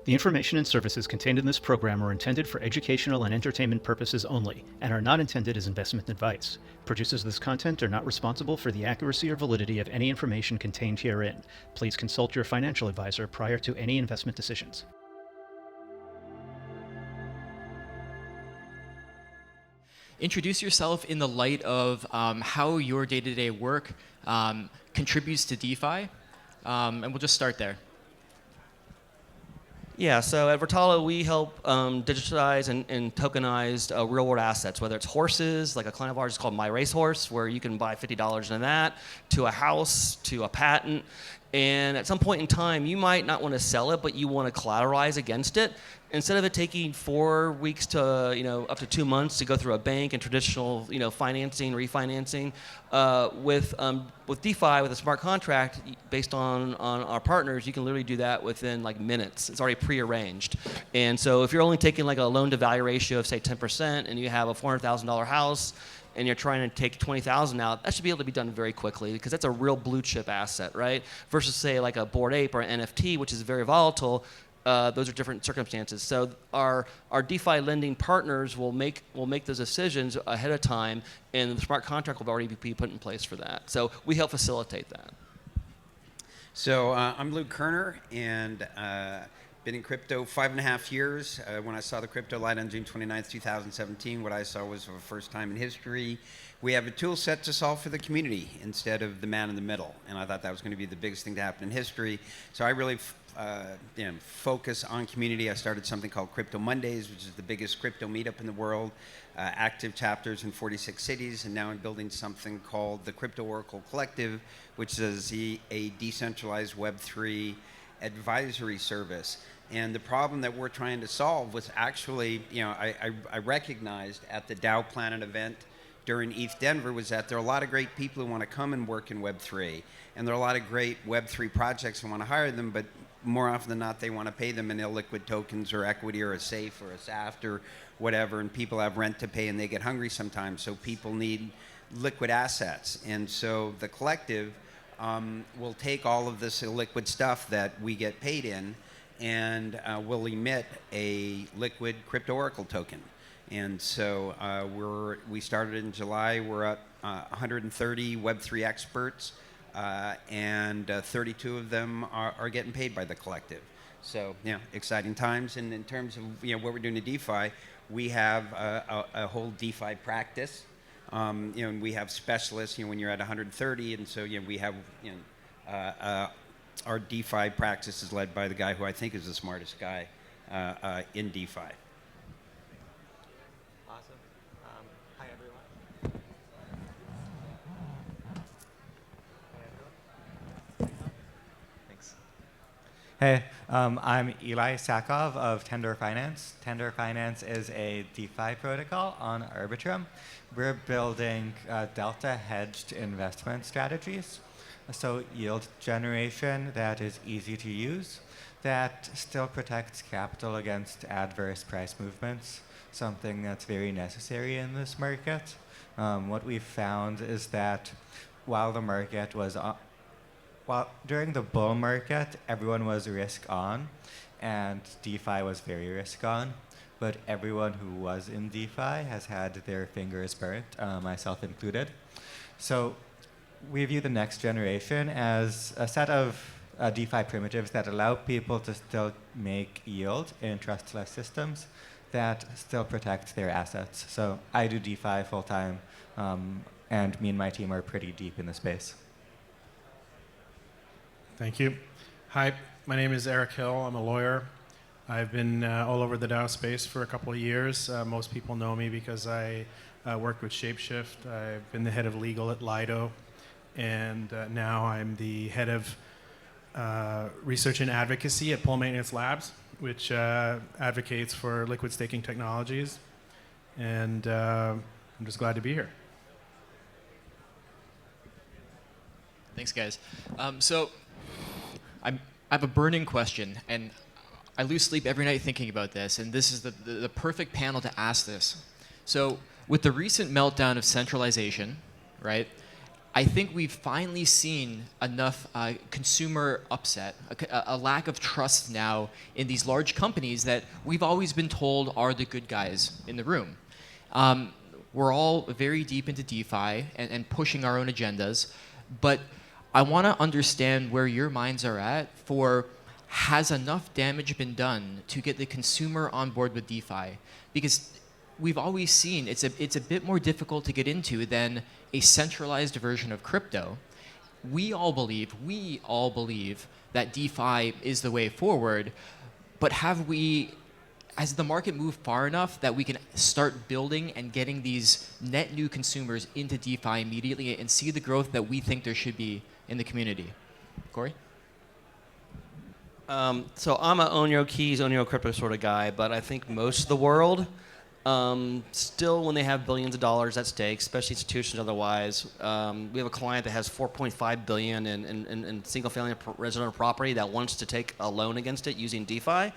The information and services contained in this program are intended for educational and entertainment purposes only and are not intended as investment advice. Producers of this content are not responsible for the accuracy or validity of any information contained herein. Please consult your financial advisor prior to any investment decisions. Introduce yourself in the light of how your day-to-day work contributes to DeFi, and we'll just start there. Yeah, so at Vertalo, we help digitize and tokenize real-world assets, whether it's horses, like a client of ours is called My Racehorse, where you can buy $50 in that, to a house, to a patent. And at some point in time, you might not want to sell it, but you want to collateralize against it. Instead of it taking 4 weeks to, up to 2 months to go through a bank and traditional, financing, refinancing, with DeFi, with a smart contract, based on our partners, you can literally do that within like minutes. It's already prearranged. And so if you're only taking like a loan to value ratio of say 10%, and you have a $400,000 house, and you're trying to take 20,000 out, that should be able to be done very quickly because that's a real blue chip asset, right? Versus say like a Bored Ape or an NFT, which is very volatile. Those are different circumstances. So our DeFi lending partners will make those decisions ahead of time, and the smart contract will already be put in place for that. So we help facilitate that. So I'm Luke Kerner, and been in crypto 5.5 years. When I saw the crypto light on June 29th, 2017, what I saw was for the first time in history, we have a tool set to solve for the community instead of the man in the middle. And I thought that was going to be the biggest thing to happen in history. So I really focus on community. I started something called Crypto Mondays, which is the biggest crypto meetup in the world, active chapters in 46 cities, and now I'm building something called the Crypto Oracle Collective, which is a decentralized Web3 advisory service. And the problem that we're trying to solve was actually, I recognized at the DAOPlanet event during ETH Denver was that there are a lot of great people who want to come and work in Web3. And there are a lot of great Web3 projects who want to hire them, but more often than not, they want to pay them in illiquid tokens or equity or a SAFE or a SAFT or whatever. And people have rent to pay and they get hungry sometimes. So people need liquid assets. And so the collective will take all of this illiquid stuff that we get paid in and will emit a liquid crypto oracle token. And so we started in July. We're at 130 Web3 experts, and 32 of them are getting paid by the collective. So exciting times. And in terms of what we're doing to DeFi, we have a whole DeFi practice. And we have specialists. When you're at 130, and so we have our DeFi practice is led by the guy who I think is the smartest guy in DeFi. Awesome. Hi, everyone. Thanks. Hey, I'm Ely-S of Tender Finance. Tender Finance is a DeFi protocol on Arbitrum. We're building delta-hedged investment strategies. So yield generation that is easy to use, that still protects capital against adverse price movements, something that's very necessary in this market. What we've found is that while the market was during the bull market, everyone was risk on, and DeFi was very risk on. But everyone who was in DeFi has had their fingers burnt, myself included. So we view the next generation as a set of DeFi primitives that allow people to still make yield in trustless systems that still protect their assets. So I do DeFi full time, and me and my team are pretty deep in the space. Thank you. Hi, my name is Eric Hill. I'm a lawyer. I've been all over the DAO space for a couple of years. Most people know me because I worked with Shapeshift. I've been the head of legal at Lido. And now I'm the head of research and advocacy at Pole Maintenance Labs, which advocates for liquid staking technologies. And I'm just glad to be here. Thanks, guys. So I have a burning question, and I lose sleep every night thinking about this, and this is the perfect panel to ask this. So with the recent meltdown of centralization, right, I think we've finally seen enough consumer upset, a lack of trust now in these large companies that we've always been told are the good guys in the room. We're all very deep into DeFi and pushing our own agendas, but I want to understand where your minds are at for, has enough damage been done to get the consumer on board with DeFi? Because we've always seen it's a bit more difficult to get into than a centralized version of crypto. We all believe that DeFi is the way forward, but has the market moved far enough that we can start building and getting these net new consumers into DeFi immediately and see the growth that we think there should be in the community? Corey? So I'm a own your keys, own your crypto sort of guy, but I think most of the world, still when they have billions of dollars at stake, especially institutions otherwise, we have a client that has $4.5 billion in single-family residential property that wants to take a loan against it using DeFi.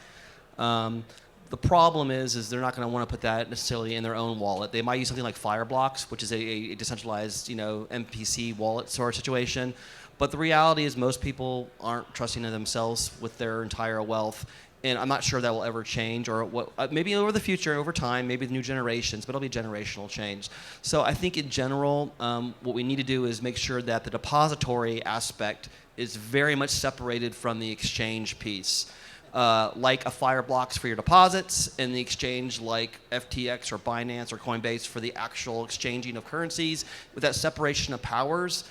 The problem is they're not going to want to put that necessarily in their own wallet. They might use something like Fireblocks, which is a decentralized, MPC wallet sort of situation. But the reality is most people aren't trusting in themselves with their entire wealth. And I'm not sure that will ever change, or what. Maybe over the future, over time, maybe the new generations, but it'll be generational change. So I think in general, what we need to do is make sure that the depository aspect is very much separated from the exchange piece. Like a Fireblocks for your deposits, and the exchange like FTX or Binance or Coinbase for the actual exchanging of currencies. With that separation of powers,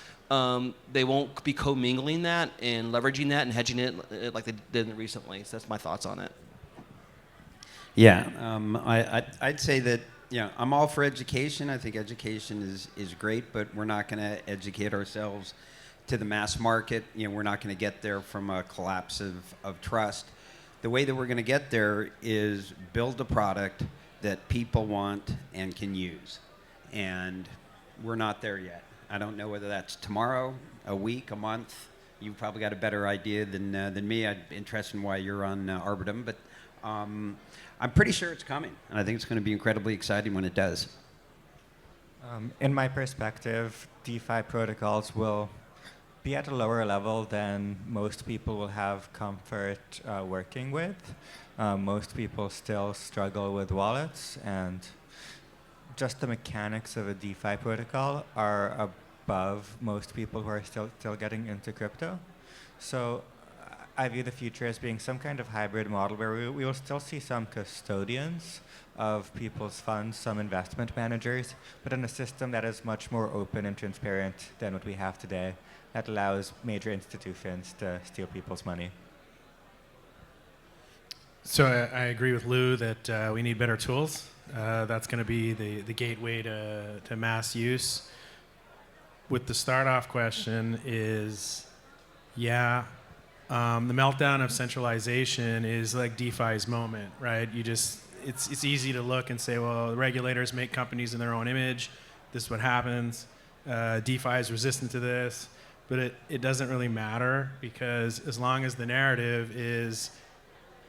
they won't be commingling that and leveraging that and hedging it like they did recently. So that's my thoughts on it. Yeah, I'd say that I'm all for education. I think education is great, but we're not going to educate ourselves to the mass market. We're not going to get there from a collapse of trust. The way that we're going to get there is build a product that people want and can use. And we're not there yet. I don't know whether that's tomorrow, a week, a month. You've probably got a better idea than me. I'd be interested in why you're on Arbitrum. But I'm pretty sure it's coming. And I think it's going to be incredibly exciting when it does. In my perspective, DeFi protocols will be at a lower level than most people will have comfort working with. Most people still struggle with wallets, and just the mechanics of a DeFi protocol are above most people who are still getting into crypto. So I view the future as being some kind of hybrid model where we will still see some custodians of people's funds, some investment managers, but in a system that is much more open and transparent than what we have today, that allows major institutions to steal people's money. So I agree with Lou that we need better tools. That's going to be the gateway to mass use. With the start-off question is, the meltdown of centralization is like DeFi's moment, right? It's easy to look and say, well, the regulators make companies in their own image. This is what happens. DeFi is resistant to this. But it doesn't really matter, because as long as the narrative is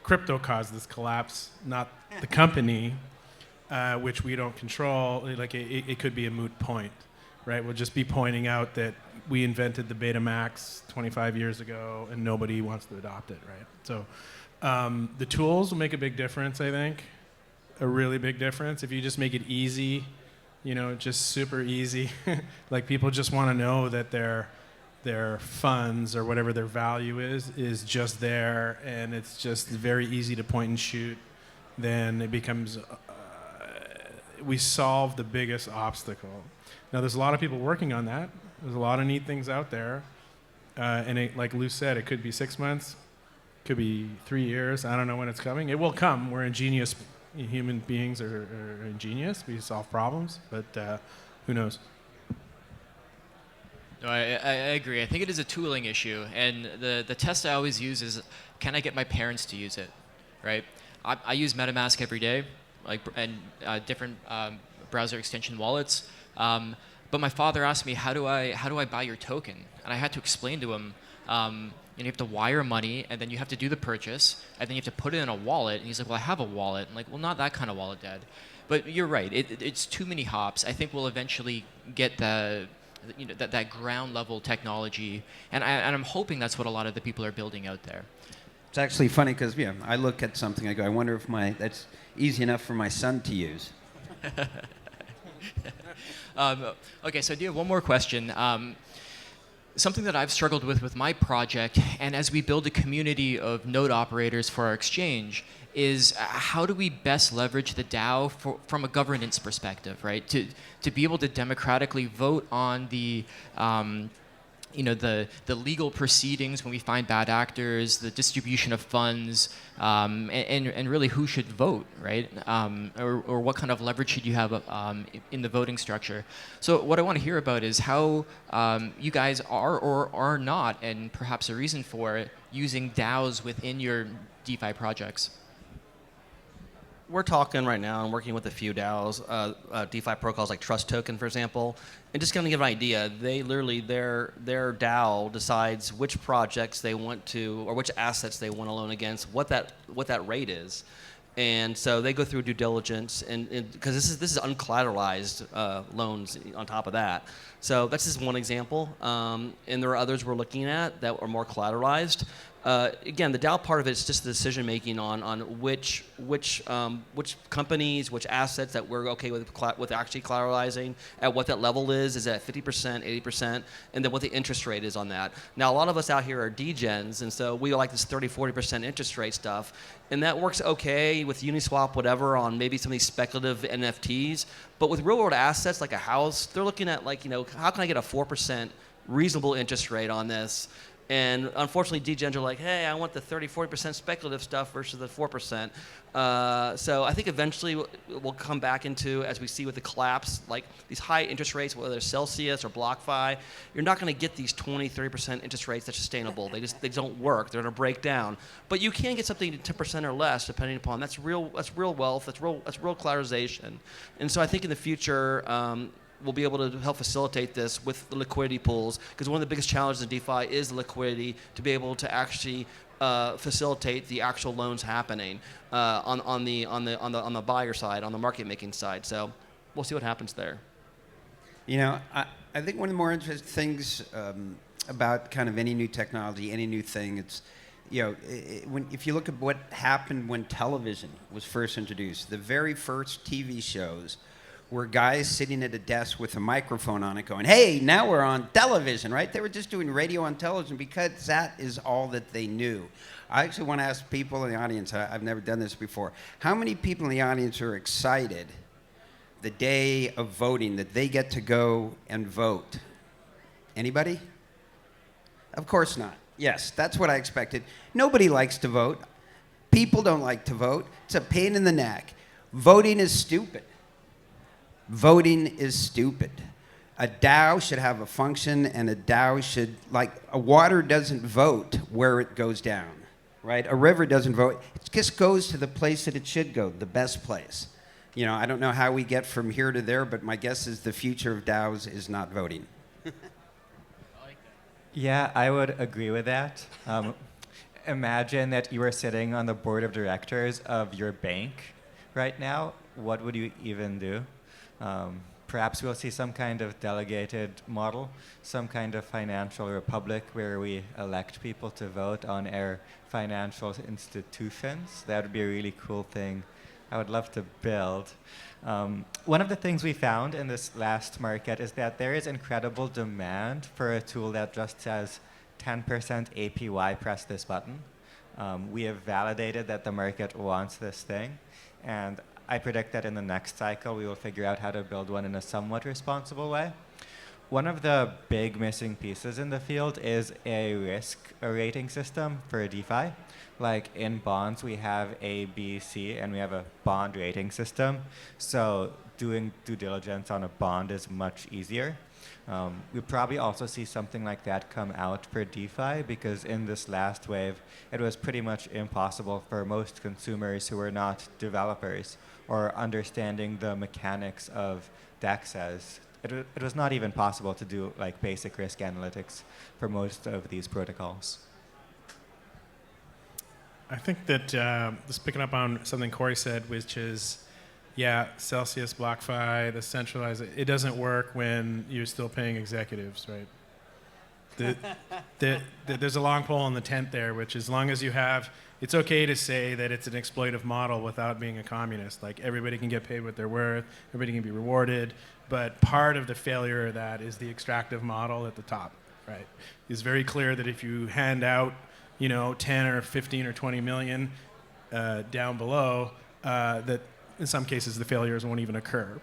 crypto caused this collapse, not the company, which we don't control, it could be a moot point, right? We'll just be pointing out that we invented the Betamax 25 years ago and nobody wants to adopt it, right? So the tools will make a big difference, I think, a really big difference. If you just make it easy, just super easy, like people just want to know that their funds or whatever their value is just there, and it's just very easy to point and shoot, then it becomes, we solve the biggest obstacle. Now, there's a lot of people working on that. There's a lot of neat things out there. And like Lou said, it could be 6 months, could be 3 years. I don't know when it's coming. It will come. We're ingenious. Human beings are ingenious. We solve problems, but who knows? No, I agree. I think it is a tooling issue, and the test I always use is, can I get my parents to use it, right? I use MetaMask every day, and different browser extension wallets. But my father asked me, how do I buy your token? And I had to explain to him, you have to wire money, and then you have to do the purchase, and then you have to put it in a wallet. And he's like, well, I have a wallet. I'm like, well, not that kind of wallet, Dad. But you're right. It's too many hops. I think we'll eventually get the that ground level technology, and I'm hoping that's what a lot of the people are building out there. It's actually funny because I look at something, I go, I wonder if that's easy enough for my son to use. Okay, so I do have one more question. Something that I've struggled with my project, and as we build a community of node operators for our exchange, is how do we best leverage the DAO from a governance perspective, right? To be able to democratically vote on the legal proceedings when we find bad actors, the distribution of funds, and really who should vote, right? Or what kind of leverage should you have in the voting structure? So what I want to hear about is how you guys are or are not, and perhaps a reason for it, using DAOs within your DeFi projects. We're talking right now and working with a few DAOs, DeFi protocols like Trust Token, for example. And just kind of give an idea, they literally, their DAO decides which projects they want to, or which assets they want to loan against, what that rate is. And so they go through due diligence, and because this is uncollateralized loans on top of that. So that's just one example. And there are others we're looking at that are more collateralized. Again, the DAO part of it is just the decision making on which companies, which assets that we're okay with actually collateralizing, at what that level is it at 50%, 80%, and then what the interest rate is on that. Now, a lot of us out here are degens, and so we like this 30, 40% interest rate stuff, and that works okay with Uniswap, whatever, on maybe some of these speculative NFTs. But with real world assets like a house, they're looking at how can I get a 4% reasonable interest rate on this? And unfortunately, degens are like, hey, I want the 30, 40% speculative stuff versus the 4%. So I think eventually we'll come back into, as we see with the collapse, like these high interest rates, whether it's Celsius or BlockFi, you're not going to get these 20, 30% interest rates that's sustainable. They don't work. They're going to break down. But you can get something to 10% or less, depending upon. That's real wealth. That's real collateralization. And so I think in the future, we'll be able to help facilitate this with the liquidity pools, because one of the biggest challenges in DeFi is the liquidity to be able to actually facilitate the actual loans happening on the buyer side, on the market making side. So we'll see what happens there. I think one of the more interesting things about kind of any new technology, any new thing, it's if you look at what happened when television was first introduced, the very first TV shows were guys sitting at a desk with a microphone on it going, hey, now we're on television, right? They were just doing radio on television because that is all that they knew. I actually want to ask people in the audience, I've never done this before, how many people in the audience are excited the day of voting that they get to go and vote? Anybody? Of course not. Yes, that's what I expected. Nobody likes to vote. People don't like to vote. It's a pain in the neck. Voting is stupid. Voting is stupid. A DAO should have a function, and a DAO should, like, a water doesn't vote where it goes down, right? A river doesn't vote. It just goes to the place that it should go, the best place. I don't know how we get from here to there, but my guess is the future of DAOs is not voting. Yeah, I would agree with that. Imagine that you are sitting on the board of directors of your bank right now. What would you even do? Perhaps we'll see some kind of delegated model, some kind of financial republic where we elect people to vote on our financial institutions. That would be a really cool thing I would love to build. One of the things we found in this last market is that there is incredible demand for a tool that just says 10% APY, press this button. We have validated that the market wants this thing, and I predict that in the next cycle, we will figure out how to build one in a somewhat responsible way. One of the big missing pieces in the field is a risk rating system for DeFi. Like in bonds, we have A, B, C, and we have a bond rating system. So doing due diligence on a bond is much easier. We'll probably also see something like that come out for DeFi, because in this last wave, it was pretty much impossible for most consumers who were not developers or understanding the mechanics of DEXs. It was not even possible to do like basic risk analytics for most of these protocols. I think that just picking up on something Corey said, which is Yeah, Celsius, BlockFi, the centralized, it doesn't work when you're still paying executives, right? There's a long pole in the tent there, which as long as you have, it's okay to say that it's an exploitive model without being a communist. Like everybody can get paid what they're worth, everybody can be rewarded, but part of the failure of that is the extractive model at the top, right? It's very clear that if you hand out, 10 or 15 or 20 million down below, that in some cases the failures won't even occur.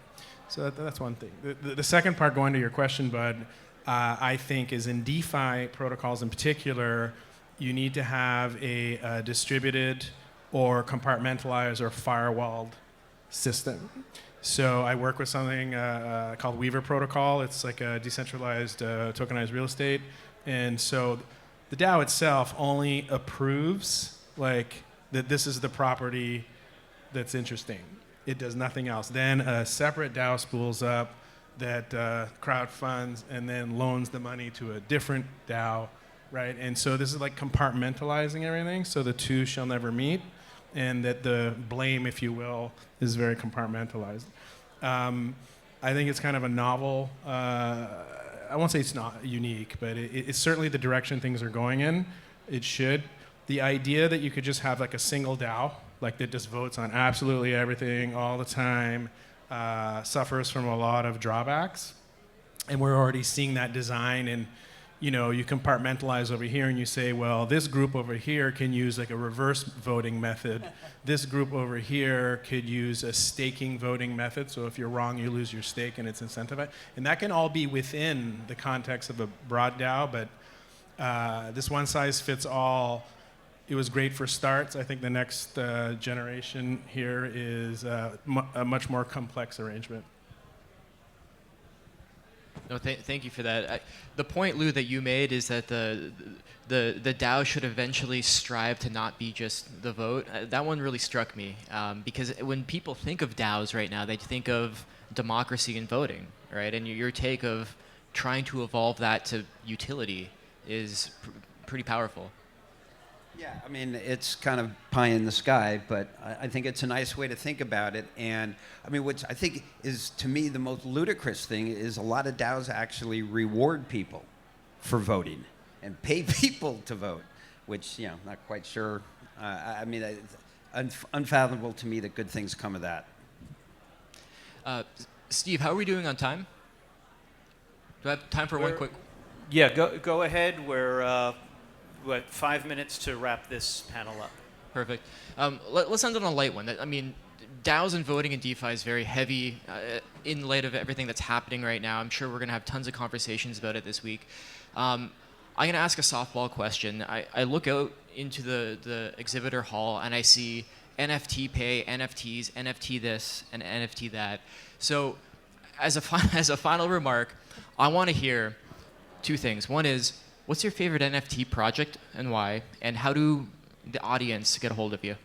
So that's one thing. The second part, going to your question, Bud, I think is in DeFi protocols in particular, you need to have a distributed or compartmentalized or firewalled system. So I work with something called Weaver Protocol. It's like a decentralized tokenized real estate. And so the DAO itself only approves like that this is the property that's interesting. It does nothing else. Then a separate DAO spools up that crowdfunds and then loans the money to a different DAO, right? And so this is like compartmentalizing everything so the two shall never meet, and that the blame, if you will, is very compartmentalized. I think it's kind of a novel, I won't say it's not unique, but it's certainly the direction things are going in. It should. The idea that you could just have like a single DAO, like that just votes on absolutely everything all the time, suffers from a lot of drawbacks. And we're already seeing that design, and you compartmentalize over here and you say, well, this group over here can use like a reverse voting method. This group over here could use a staking voting method. So if you're wrong, you lose your stake and it's incentivized. And that can all be within the context of a broad DAO, but this one size fits all, it was great for starts. I think the next generation here is a much more complex arrangement. No, thank you for that. The point, Lou, that you made is that the DAO should eventually strive to not be just the vote. That one really struck me because when people think of DAOs right now, they think of democracy and voting, right? And your take of trying to evolve that to utility is pretty powerful. Yeah, I mean, it's kind of pie in the sky, but I think it's a nice way to think about it. And I mean, what I think is, to me, the most ludicrous thing is a lot of DAOs actually reward people for voting and pay people to vote, which, I'm not quite sure. I mean, it's unfathomable to me that good things come of that. Steve, how are we doing on time? Do I have time for one quick? Yeah, go ahead. We're 5 minutes to wrap this panel up. Perfect. Let's end on a light one. I mean, DAOs and voting in DeFi is very heavy in light of everything that's happening right now. I'm sure we're going to have tons of conversations about it this week. I'm going to ask a softball question. I look out into the exhibitor hall and I see NFT pay, NFTs, NFT this, and NFT that. So as a final remark, I want to hear two things. One is, what's your favorite NFT project and why? And how do the audience get a hold of you?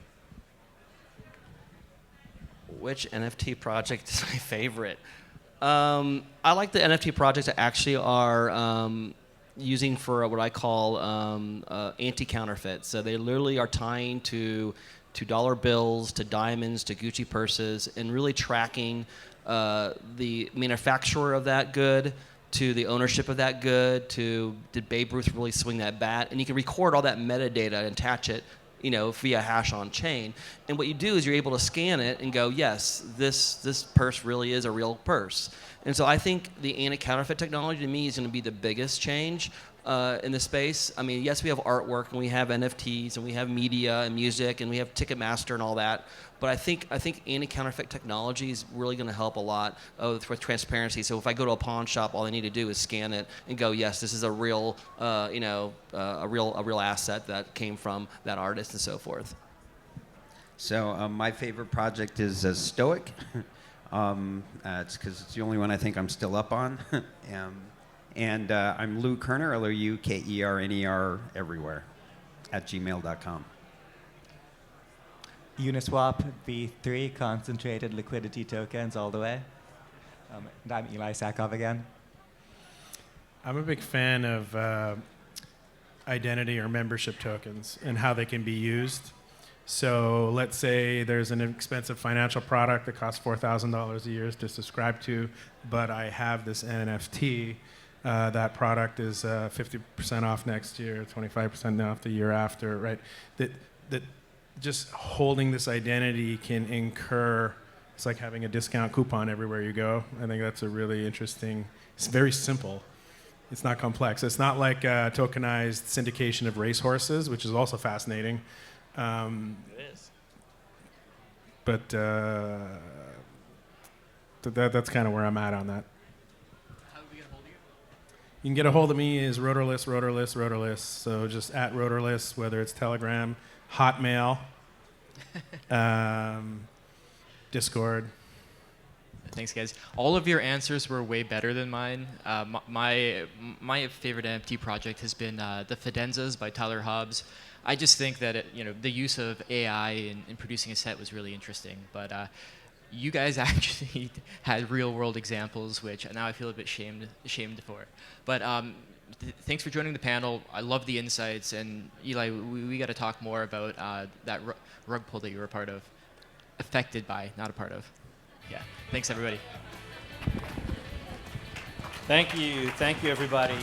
Which NFT project is my favorite? I like the NFT projects that actually are using for what I call anti-counterfeit. So they literally are tying to dollar bills, to diamonds, to Gucci purses, and really tracking the manufacturer of that good, to the ownership of that good, to did Babe Ruth really swing that bat? And you can record all that metadata and attach it, via hash on chain. And what you do is you're able to scan it and go, yes, this purse really is a real purse. And so I think the anti-counterfeit technology to me is going to be the biggest change in the space. I mean, yes, we have artwork and we have NFTs and we have media and music and we have Ticketmaster and all that. But I think anti-counterfeit technology is really going to help a lot with transparency. So if I go to a pawn shop, all I need to do is scan it and go, yes, this is a real, a real asset that came from that artist and so forth. So my favorite project is Stoic. It's because it's the only one I think I'm still up on. And I'm Lou Kerner, LOUKERNER, everywhere, @gmail.com. Uniswap V3 concentrated liquidity tokens all the way. And I'm Eli Sakov again. I'm a big fan of identity or membership tokens and how they can be used. So let's say there's an expensive financial product that costs $4,000 a year to subscribe to, but I have this NFT. That product is 50% off next year, 25% off the year after, right? That just holding this identity can incur, it's like having a discount coupon everywhere you go. I think that's a really interesting, it's very simple. It's not complex. It's not like tokenized syndication of racehorses, which is also fascinating. It is. But that's kind of where I'm at on that. How do we get a hold of you? You can get a hold of me as rotorless. So just at rotorless, whether it's Telegram, Hotmail, Discord. Thanks, guys. All of your answers were way better than mine. My favorite NFT project has been the Fidenzas by Tyler Hobbs. I just think that the use of AI in producing a set was really interesting. But you guys actually had real-world examples, which now I feel a bit ashamed for. But thanks for joining the panel. I love the insights. And Eli, we got to talk more about that rug pull that you were a part of. Affected by, not a part of. Yeah. Thanks, everybody. Thank you, everybody.